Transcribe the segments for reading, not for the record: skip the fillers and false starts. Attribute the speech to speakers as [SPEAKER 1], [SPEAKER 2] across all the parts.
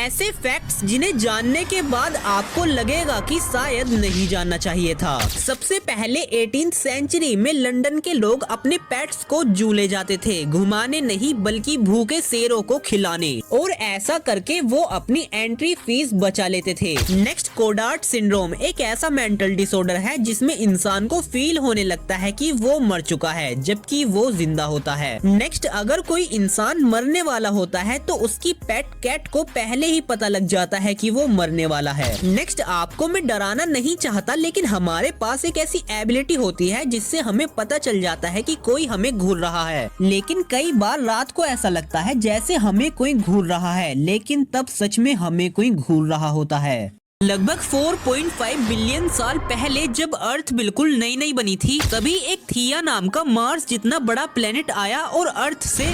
[SPEAKER 1] ऐसे फैक्ट्स जिन्हें जानने के बाद आपको लगेगा कि शायद नहीं जानना चाहिए था। सबसे पहले 18th सेंचुरी में लंदन के लोग अपने पेट्स को जू ले जाते थे, घुमाने नहीं बल्कि भूखे शेरों को खिलाने, और ऐसा करके वो अपनी एंट्री फीस बचा लेते थे। नेक्स्ट, कोडार्ट सिंड्रोम एक ऐसा मेंटल डिसऑर्डर है जिसमें इंसान को फील होने लगता है कि वो मर चुका है जबकि वो जिंदा होता है। नेक्स्ट, अगर कोई इंसान मरने वाला होता है तो उसकी पेट कैट को पहले ही पता लग जाता है कि वो मरने वाला है। नेक्स्ट, आपको मैं डराना नहीं चाहता लेकिन हमारे पास एक ऐसी एबिलिटी होती है जिससे हमें पता चल जाता है कि कोई हमें घूर रहा है, लेकिन कई बार रात को ऐसा लगता है जैसे हमें कोई घूर रहा है, लेकिन तब सच में हमें कोई घूर रहा होता है। लगभग 4.5 बिलियन साल पहले जब अर्थ बिल्कुल नई नई बनी थी, तभी एक थिया नाम का मार्स जितना बड़ा प्लेनेट आया और अर्थ से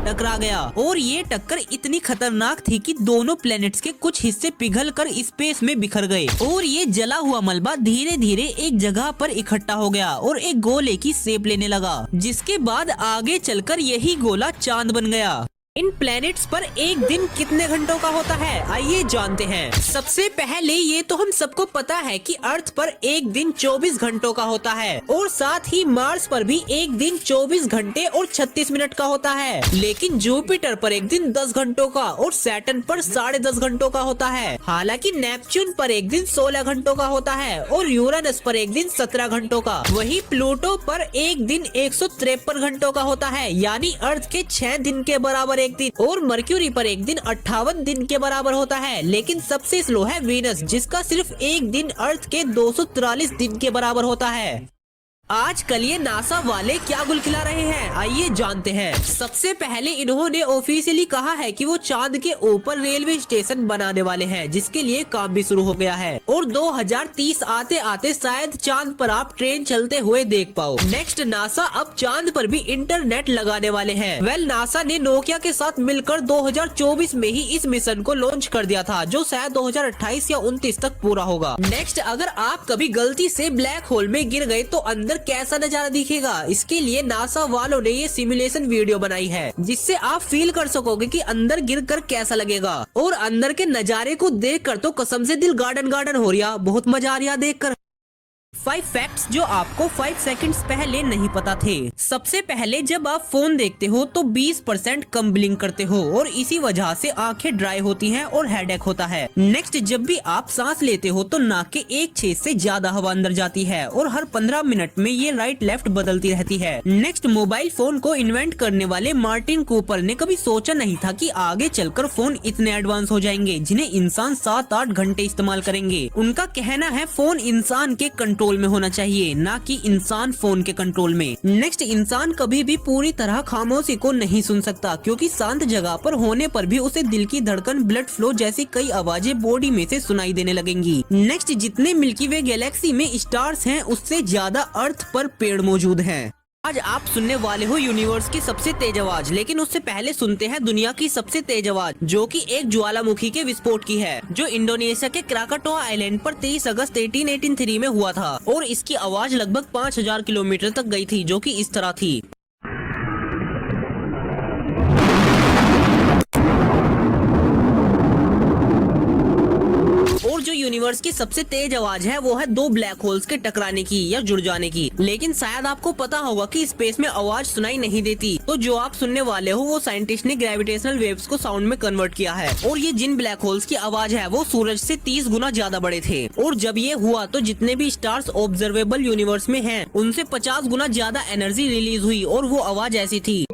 [SPEAKER 1] टकरा गया, और ये टक्कर इतनी खतरनाक थी कि दोनों प्लैनेट्स के कुछ हिस्से पिघलकर स्पेस में बिखर गए, और ये जला हुआ मलबा धीरे धीरे एक जगह पर इकट्ठा हो गया और एक गोले की शेप लेने लगा, जिसके बाद आगे चलकर यही गोला चांद बन गया। इन प्लैनेट्स पर एक दिन कितने घंटों का होता है, आइए जानते हैं। सबसे पहले ये तो हम सबको पता है कि अर्थ पर एक दिन 24 घंटों का होता है, और साथ ही मार्स पर भी एक दिन 24 घंटे और 36 मिनट का होता है, लेकिन जुपिटर पर एक दिन 10 घंटों का और सैटर्न पर 10.5 घंटों का होता है। हालांकि नेपच्यून पर एक दिन 16 घंटों का होता है और यूरेनस पर एक दिन 17 घंटों का। वही प्लूटो पर एक दिन 153 घंटों का होता है, यानी अर्थ के 6 दिन के बराबर एक दिन, और मर्क्यूरी पर एक दिन 58 दिन के बराबर होता है। लेकिन सबसे स्लो है वीनस, जिसका सिर्फ एक दिन अर्थ के 243 दिन के बराबर होता है। आजकल ये नासा वाले क्या गुल खिला रहे हैं, आइए जानते हैं। सबसे पहले इन्होंने ऑफिशियली कहा है कि वो चांद के ऊपर रेलवे स्टेशन बनाने वाले हैं, जिसके लिए काम भी शुरू हो गया है, और 2030 आते आते शायद चांद पर आप ट्रेन चलते हुए देख पाओ। नेक्स्ट, नासा अब चांद पर भी इंटरनेट लगाने वाले हैं। नासा ने नोकिया के साथ मिलकर 2024 में ही इस मिशन को लॉन्च कर दिया था, जो शायद 2028 या 29 तक पूरा होगा। नेक्स्ट, अगर आप कभी गलती से ब्लैक होल में गिर गए तो अंदर कैसा नजारा दिखेगा, इसके लिए नासा वालों ने ये सिमुलेशन वीडियो बनाई है, जिससे आप फील कर सकोगे कि अंदर गिरकर कैसा लगेगा। और अंदर के नजारे को देखकर तो कसम से दिल गार्डन गार्डन हो रहा, बहुत मजा आ रहा देखकर। 5 फैक्ट्स जो आपको 5 सेकंड्स पहले नहीं पता थे। सबसे पहले, जब आप फोन देखते हो तो 20% कम ब्लिंक करते हो, और इसी वजह से आंखें ड्राई होती हैं और हेडेक होता है। नेक्स्ट, जब भी आप सांस लेते हो तो नाक के एक छेद से ज्यादा हवा अंदर जाती है, और हर 15 मिनट में ये राइट लेफ्ट बदलती रहती है। नेक्स्ट, मोबाइल फोन को इन्वेंट करने वाले मार्टिन कूपर ने कभी सोचा नहीं था कि आगे चलकर फोन इतने एडवांस हो जाएंगे जिन्हें इंसान 7-8 घंटे इस्तेमाल करेंगे। उनका कहना है फोन इंसान के कंट्रोल में होना चाहिए, ना कि इंसान फोन के कंट्रोल में। नेक्स्ट, इंसान कभी भी पूरी तरह खामोशी को नहीं सुन सकता, क्योंकि शांत जगह पर होने पर भी उसे दिल की धड़कन, ब्लड फ्लो जैसी कई आवाजें बॉडी में से सुनाई देने लगेंगी। नेक्स्ट, जितने मिल्की वे गैलेक्सी में स्टार्स हैं, उससे ज्यादा अर्थ पर पेड़ मौजूद हैं। आज आप सुनने वाले हो यूनिवर्स की सबसे तेज आवाज, लेकिन उससे पहले सुनते हैं दुनिया की सबसे तेज आवाज, जो कि एक ज्वालामुखी के विस्फोट की है, जो इंडोनेशिया के क्राकाटोआ आइलैंड पर 23 अगस्त 1883 में हुआ था, और इसकी आवाज लगभग 5000 किलोमीटर तक गई थी, जो कि इस तरह थी। और जो यूनिवर्स की सबसे तेज आवाज है वो है 2 ब्लैक होल्स के टकराने की या जुड़ जाने की। लेकिन शायद आपको पता होगा कि स्पेस में आवाज सुनाई नहीं देती, तो जो आप सुनने वाले हो वो साइंटिस्ट ने ग्रेविटेशनल वेव्स को साउंड में कन्वर्ट किया है, और ये जिन ब्लैक होल्स की आवाज है वो सूरज से 30 गुना ज्यादा बड़े थे, और जब ये हुआ तो जितने भी स्टार्स ऑब्जर्वेबल यूनिवर्स में हैं, उनसे 50 गुना ज्यादा एनर्जी रिलीज हुई, और वो आवाज ऐसी थी।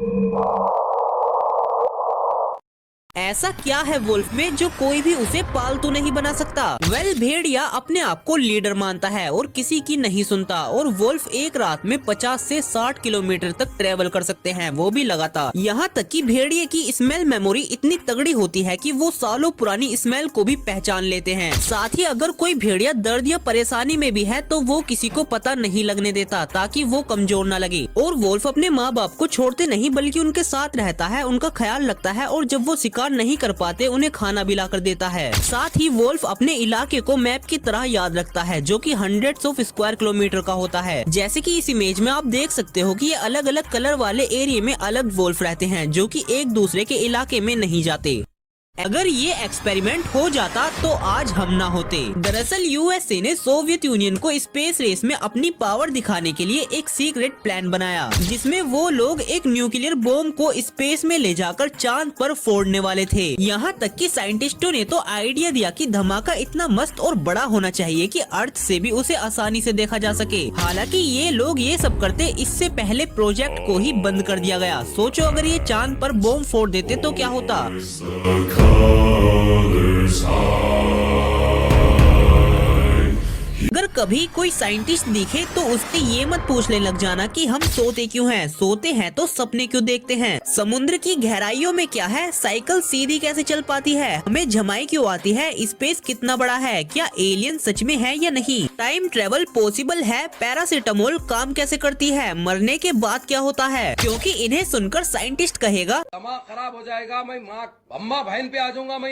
[SPEAKER 1] ऐसा क्या है वुल्फ में जो कोई भी उसे पालतू नहीं बना सकता? भेड़िया अपने आप को लीडर मानता है और किसी की नहीं सुनता, और वुल्फ एक रात में 50 से 60 किलोमीटर तक ट्रेवल कर सकते हैं, वो भी लगातार। यहाँ तक कि भेड़िए की स्मेल मेमोरी इतनी तगड़ी होती है कि वो सालों पुरानी स्मेल को भी पहचान लेते हैं। साथ ही अगर कोई भेड़िया दर्द या परेशानी में भी है तो वो किसी को पता नहीं लगने देता, ताकि वो कमजोर न लगे। और वुल्फ अपने माँ बाप को छोड़ते नहीं बल्कि उनके साथ रहता है, उनका ख्याल रखता है, और जब वो शिकार नहीं कर पाते उन्हें खाना भी ला कर देता है। साथ ही वुल्फ अपने इलाके को मैप की तरह याद रखता है, जो कि हंड्रेड्स ऑफ स्क्वायर किलोमीटर का होता है। जैसे कि इस इमेज में आप देख सकते हो कि ये अलग अलग कलर वाले एरिया में अलग वुल्फ रहते हैं, जो कि एक दूसरे के इलाके में नहीं जाते। अगर ये एक्सपेरिमेंट हो जाता तो आज हम ना होते। दरअसल यूएसए ने सोवियत यूनियन को स्पेस रेस में अपनी पावर दिखाने के लिए एक सीक्रेट प्लान बनाया, जिसमें वो लोग एक न्यूक्लियर बॉम्ब को स्पेस में ले जाकर चांद पर फोड़ने वाले थे। यहाँ तक कि साइंटिस्टों ने तो आइडिया दिया कि धमाका इतना मस्त और बड़ा होना चाहिए कि अर्थ से भी उसे आसानी से देखा जा सके। हालांकि ये लोग ये सब करते इससे पहले प्रोजेक्ट को ही बंद कर दिया गया। सोचो अगर ये चांद पर बॉम्ब फोड़ देते तो क्या होता। अगर कभी कोई साइंटिस्ट दिखे तो उससे ये मत पूछने लग जाना कि हम सोते क्यों हैं। सोते हैं तो सपने क्यों देखते हैं। समुद्र की गहराइयों में क्या है, साइकिल सीधी कैसे चल पाती है, हमें झमाई क्यों आती है, स्पेस कितना बड़ा है, क्या एलियन सच में है या नहीं, टाइम ट्रेवल पॉसिबल है, पैरासीटामोल काम कैसे करती है, मरने के बाद क्या होता है। क्योंकि इन्हें सुनकर साइंटिस्ट कहेगा
[SPEAKER 2] दिमाग खराब हो जाएगा, मैं माँ अम्मा बहन पे आ जाऊंगा, मैं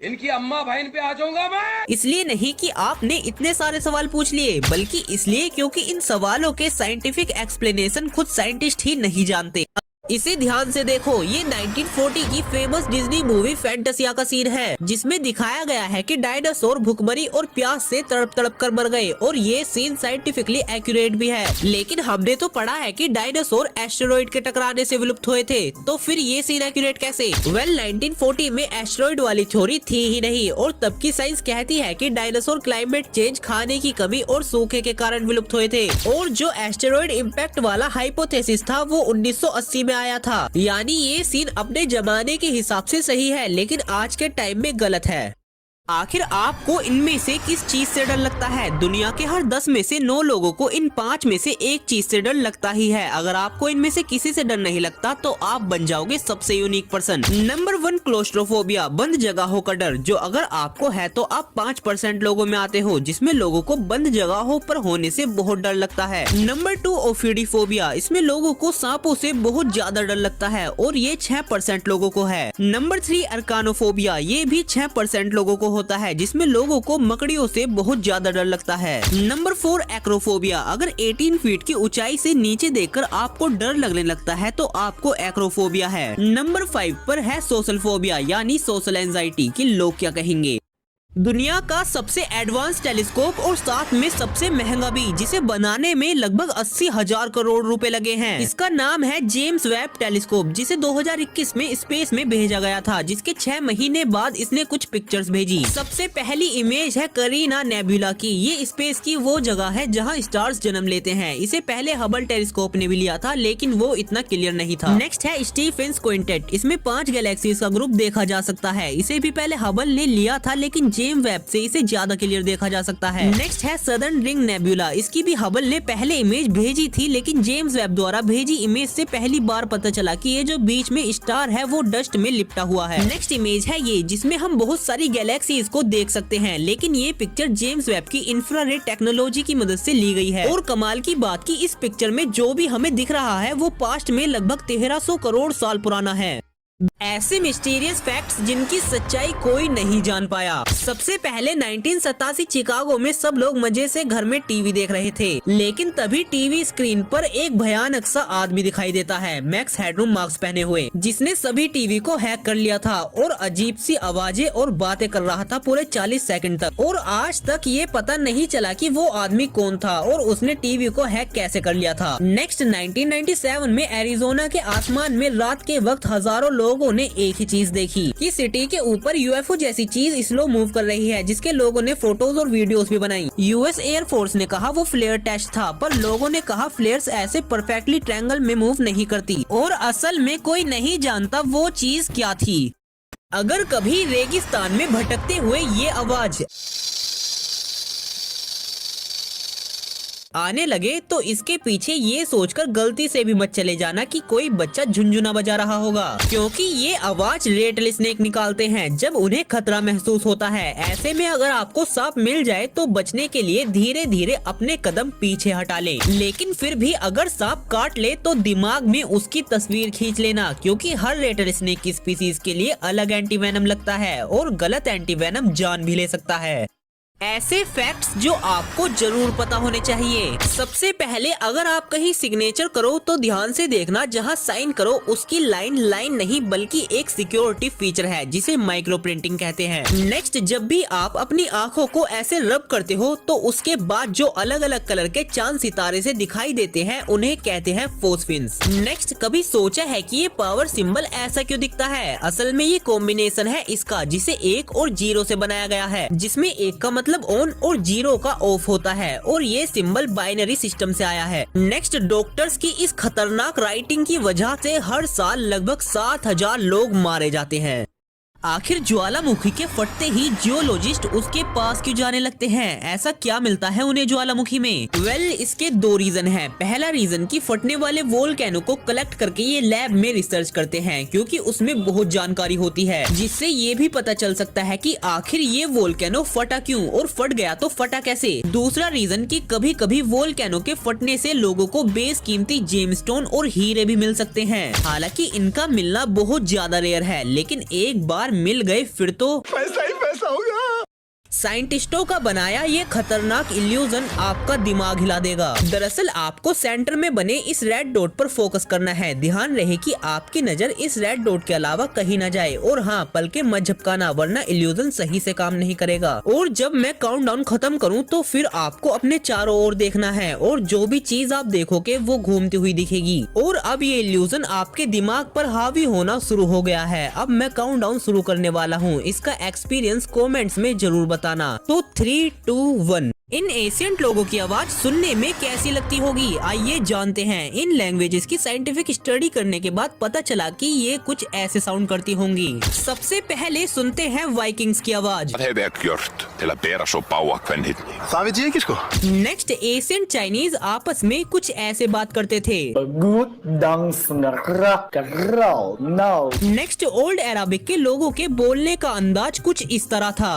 [SPEAKER 2] इनकी अम्मा बहन पे आ जाऊंगा मैं।
[SPEAKER 1] इसलिए नहीं कि आपने इतने सारे सवाल पूछ लिए, बल्कि इसलिए क्योंकि इन सवालों के साइंटिफिक एक्सप्लेनेशन खुद साइंटिस्ट ही नहीं जानते। इसे ध्यान से देखो, ये 1940 की फेमस डिज्नी मूवी फैंटासिया का सीन है, जिसमें दिखाया गया है कि डायनासोर भूखमरी और प्यास से तड़प तड़प कर मर गए, और ये सीन साइंटिफिकली एक्यूरेट भी है। लेकिन हमने तो पढ़ा है कि डायनासोर एस्टेरॉइड के टकराने से विलुप्त हुए थे, तो फिर ये सीन एक्यूरेट कैसे। 1940 में एस्टेरॉइड वाली थ्योरी थी ही नहीं, और तब की साइंस कहती है कि डायनासोर क्लाइमेट चेंज, खाने की कमी और सूखे के कारण विलुप्त हुए थे। और जो एस्टेरॉइड इम्पैक्ट वाला हाइपोथेसिस था वो 1980 में आया था। यानी ये सीन अपने जमाने के हिसाब से सही है, लेकिन आज के टाइम में गलत है। आखिर आपको इनमें से किस चीज से डर लगता है। दुनिया के हर 10 में से 9 लोगों को इन 5 में से एक चीज से डर लगता ही है। अगर आपको इनमें से किसी से डर नहीं लगता तो आप बन जाओगे सबसे यूनिक पर्सन। नंबर 1, क्लोस्ट्रोफोबिया, बंद जगहों का डर, जो अगर आपको है तो आप 5% लोगों में आते हो, जिसमें लोगों को बंद जगहों पर होने से बहुत डर लगता है। नंबर 2, ओफिडीफोबिया, इसमें लोगों को सांपों से बहुत ज्यादा डर लगता है, और ये 6% लोगों को है। नंबर 3, अर्कानोफोबिया, ये भी 6% लोगों को होता है, जिसमें लोगों को मकड़ियों से बहुत ज्यादा डर लगता है। नंबर 4, एक्रोफोबिया, अगर 18 फीट की ऊंचाई से नीचे देखकर आपको डर लगने लगता है तो आपको एक्रोफोबिया है। नंबर 5 पर है सोशल फोबिया, यानी सोशल एंजाइटी कि लोग क्या कहेंगे। दुनिया का सबसे एडवांस टेलीस्कोप और साथ में सबसे महंगा भी, जिसे बनाने में लगभग 80,000 करोड़ रुपए लगे हैं। इसका नाम है जेम्स वेब टेलीस्कोप, जिसे 2021 में स्पेस में भेजा गया था, जिसके 6 महीने बाद इसने कुछ पिक्चर्स भेजी। सबसे पहली इमेज है करीना नेबुला की। ये स्पेस की वो जगह है जहाँ स्टार्स जन्म लेते हैं। इसे पहले हबल टेलीस्कोप ने भी लिया था, लेकिन वो इतना क्लियर नहीं था। नेक्स्ट है स्टीफेंस क्विंटेट, इसमें 5 गैलेक्सीज का ग्रुप देखा जा सकता है। इसे भी पहले हबल ने लिया था, लेकिन जेम्स वेब से इसे ज्यादा क्लियर देखा जा सकता है। नेक्स्ट है सदर्न रिंग नेबुला, इसकी भी हबल ने पहले इमेज भेजी थी, लेकिन जेम्स वेब द्वारा भेजी इमेज से पहली बार पता चला कि ये जो बीच में स्टार है वो डस्ट में लिपटा हुआ है। नेक्स्ट इमेज है ये, जिसमें हम बहुत सारी गैलेक्सीज को देख सकते हैं, लेकिन ये पिक्चर जेम्स वेब की इंफ्रारेड टेक्नोलॉजी की मदद से ली गई है। और कमाल की बात की इस पिक्चर में जो भी हमें दिख रहा है वो पास्ट में लगभग 1300 करोड़ साल पुराना है। ऐसे मिस्टीरियस फैक्ट्स जिनकी सच्चाई कोई नहीं जान पाया। सबसे पहले 1987 चिकागो में सब लोग मजे से घर में टीवी देख रहे थे, लेकिन तभी टीवी स्क्रीन पर एक भयानक सा आदमी दिखाई देता है, मैक्स हेडरूम मास्क पहने हुए, जिसने सभी टीवी को हैक कर लिया था और अजीब सी आवाजें और बातें कर रहा था पूरे 40 सेकंड तक। और आज तक ये पता नहीं चला कि वो आदमी कौन था और उसने टीवी को हैक कैसे कर लिया था। नेक्स्ट 1997 में एरिजोना के आसमान में रात के वक्त हजारों लोगों ने एक ही चीज देखी कि सिटी के ऊपर यूएफओ जैसी चीज स्लो मूव कर रही है, जिसके लोगों ने फोटोज और वीडियोस भी बनाई। यूएस एयर फोर्स ने कहा वो फ्लेयर टेस्ट था, पर लोगों ने कहा फ्लेयर्स ऐसे परफेक्टली ट्रायंगल में मूव नहीं करती, और असल में कोई नहीं जानता वो चीज क्या थी। अगर कभी रेगिस्तान में भटकते हुए ये आवाज आने लगे तो इसके पीछे ये सोचकर गलती से भी मत चले जाना कि कोई बच्चा झुनझुना बजा रहा होगा, क्योंकि ये आवाज रेटल स्नेक निकालते हैं जब उन्हें खतरा महसूस होता है। ऐसे में अगर आपको सांप मिल जाए तो बचने के लिए धीरे धीरे अपने कदम पीछे हटा ले, लेकिन फिर भी अगर सांप काट ले तो दिमाग में उसकी तस्वीर खींच लेना, क्योंकि हर रेटल स्नेक की स्पीसीज के लिए अलग एंटीवेनम लगता है और गलत एंटीवेनम जान भी ले सकता है। ऐसे फैक्ट्स जो आपको जरूर पता होने चाहिए। सबसे पहले अगर आप कहीं सिग्नेचर करो तो ध्यान से देखना, जहां साइन करो उसकी लाइन नहीं बल्कि एक सिक्योरिटी फीचर है जिसे माइक्रो प्रिंटिंग कहते हैं। नेक्स्ट, जब भी आप अपनी आंखों को ऐसे रब करते हो तो उसके बाद जो अलग अलग कलर के चांद सितारे से दिखाई देते हैं उन्हें कहते हैं फोस्फिन्स। नेक्स्ट, कभी सोचा है कि ये पावर सिंबल ऐसा क्यों दिखता है? असल में ये कॉम्बिनेशन है इसका, जिसे 1 और 0 से बनाया गया है, जिसमें 1 का मतलब ऑन और 0 का ऑफ होता है और ये सिंबल बाइनरी सिस्टम से आया है। नेक्स्ट, डॉक्टर्स की इस खतरनाक राइटिंग की वजह से हर साल लगभग 7,000 लोग मारे जाते हैं। आखिर ज्वालामुखी के फटते ही जियोलॉजिस्ट उसके पास क्यों जाने लगते हैं? ऐसा क्या मिलता है उन्हें ज्वालामुखी में? इसके 2 रीजन हैं। पहला रीजन कि फटने वाले वोल्केनो को कलेक्ट करके ये लैब में रिसर्च करते हैं, क्योंकि उसमें बहुत जानकारी होती है जिससे ये भी पता चल सकता है कि आखिर ये वोल्केनो फटा क्यों और फट गया तो फटा कैसे। दूसरा रीजन कि कभी कभी वोल्केनो के फटने से लोगों को बेशकीमती जेमस्टोन और हीरे भी मिल सकते हैं। हालांकि इनका मिलना बहुत ज्यादा रेयर है, लेकिन एक बार मिल गए फिर तो
[SPEAKER 3] पैसा ही पैसा होगा।
[SPEAKER 1] साइंटिस्टों का बनाया ये खतरनाक इल्यूजन आपका दिमाग हिला देगा। दरअसल आपको सेंटर में बने इस रेड डॉट पर फोकस करना है। ध्यान रहे कि आपकी नजर इस रेड डॉट के अलावा कहीं न जाए, और हाँ, पलके मत झपकाना वरना इल्यूजन सही से काम नहीं करेगा। और जब मैं काउंटडाउन खत्म करूं तो फिर आपको अपने चारों ओर देखना है और जो भी चीज आप देखोगे वो घूमती हुई दिखेगी। और अब ये इल्यूजन आपके दिमाग पर हावी होना शुरू हो गया है। अब मैं काउंटडाउन शुरू करने वाला हूँ, इसका एक्सपीरियंस कमेंट्स में जरूर बताना। तो 3, 2, 1। इन एशियंट लोगों की आवाज सुनने में कैसी लगती होगी? आइए जानते हैं। इन लैंग्वेजेस की साइंटिफिक स्टडी करने के बाद पता चला कि ये कुछ ऐसे साउंड करती होंगी। सबसे पहले सुनते हैं वाइकिंग्स की आवाज।
[SPEAKER 4] Hvað hef ég gjört til að bera svo bága kvenhyrni?
[SPEAKER 3] Það veit ég ekki sko.
[SPEAKER 1] Next, ancient Chinese आपस में कुछ ऐसे बात करते थे।
[SPEAKER 5] Gut no.
[SPEAKER 1] Next, old Arabic के लोगों के बोलने का अंदाज कुछ इस तरह था।